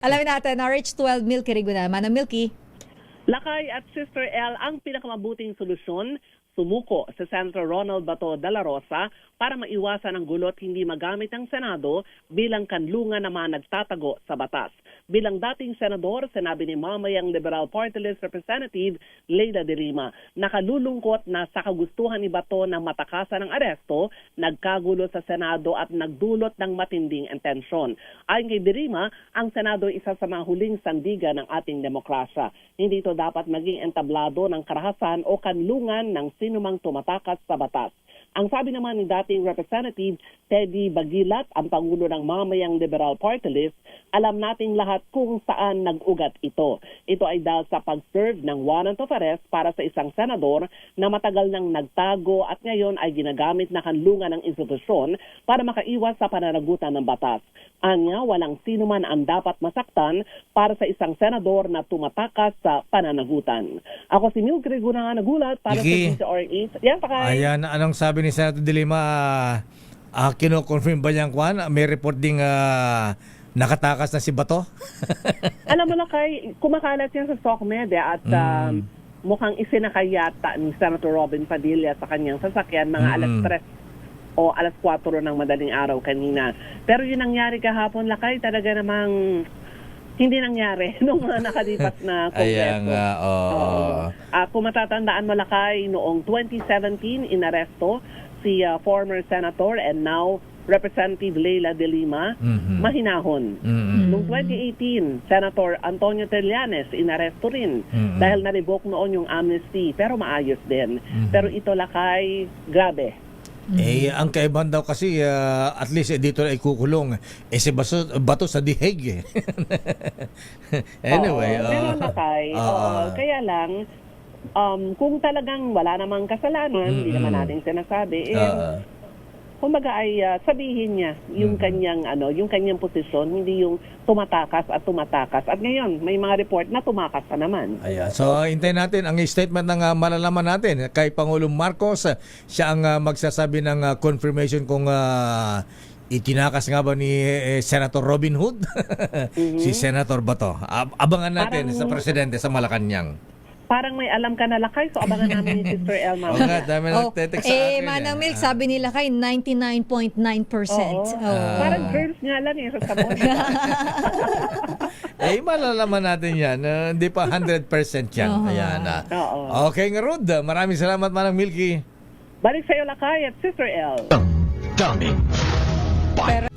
Alamin natin, RH12 Milky Riguna. Manang Milky. Lakay at Sister L, ang pinakamabuting solusyon, sumuko sa Senator Ronald Bato de la Rosa para maiwasan ang gulo at hindi magamit ang Senado bilang kanlungan na mga nagtatago sa batas. Bilang dating senador, sinabi ni mamayang Liberal Party List Representative Leila de Lima, nakalulungkot na sa kagustuhan ni Bato na matakasan ng aresto, nagkagulo sa Senado at nagdulot ng matinding tensyon. Ayon kay de Lima, ang Senado ay isa sa mga huling sandigan ng ating demokrasya. Hindi ito dapat maging entablado ng karahasan o kanlungan ng sinumang tumatakas sa batas. Ang sabi naman ni dating Representative Teddy Bagilat, ang Pangulo ng mamayang Liberal Party List, alam nating lahat kung saan nag-ugat ito. Ito ay dahil sa pag-serve ng warrant of arrest para sa isang senador na matagal nang nagtago at ngayon ay ginagamit na kanlungan ng institusyon para makaiwas sa pananagutan ng batas. Anya, walang sino man ang dapat masaktan para sa isang senador na tumatakas sa pananagutan. Ako si Milky Riguna, nagulat para sa DZRH. Yan, Pakay. Ayan, anong sabi ni Senator de Lima? Kino-confirm ba niyang kwan? May report ding nakatakas na si Bato? Alam mo na kay, kumakalat yan sa SOCMED at mukhang isinakayata ni Senator Robin Padilla sa kanyang sasakyan mga alas 3 o alas 4 ng madaling araw kanina. Pero yun nangyari kahapon, Lakay, talaga namang hindi nangyari nung mga nakalipas na kongreso. Ayan, Kung matatandaan mo, Lakay, noong 2017, inaresto si former Senator and now Representative Leila de Lima, mahinahon. Noong 2018, Senator Antonio Trillanes inaresto rin dahil na-revoke noon yung amnesty, pero maayos din. Pero ito, Lakay, grabe. Ang kaibahan daw kasi at least dito ay kukulong. Si Bato sa diheg. Anyway. Pero Lakay, kaya lang, kung talagang wala namang kasalanan, hindi naman natin sinasabi, kumbaga ay sabihin niya yung kanyang yung kanyang posisyon, hindi yung tumatakas. At ngayon may mga report na tumakas pa naman. Ayan. So hintayin natin ang statement ng malalaman natin kay Pangulong Marcos. Siya ang magsasabi ng confirmation kung itinakas nga ba ni Senator Robin Hood si Senator Bato. Abangan natin sa presidente sa Malacanang. Parang may alam ka na, Lakay, so abangan namin ni Sister El. Oo nga, dami nagtetext sa akin. Manang Milk, sabi nila kay 99.9%. Parang girls nga lang sa sabon. Malalaman natin yan. Hindi pa 100% yan. Ayan. Okay nga, Rod. Maraming salamat, Manang Milky. Balik sa'yo, Lakay, at Sister El. Dummy. Bye.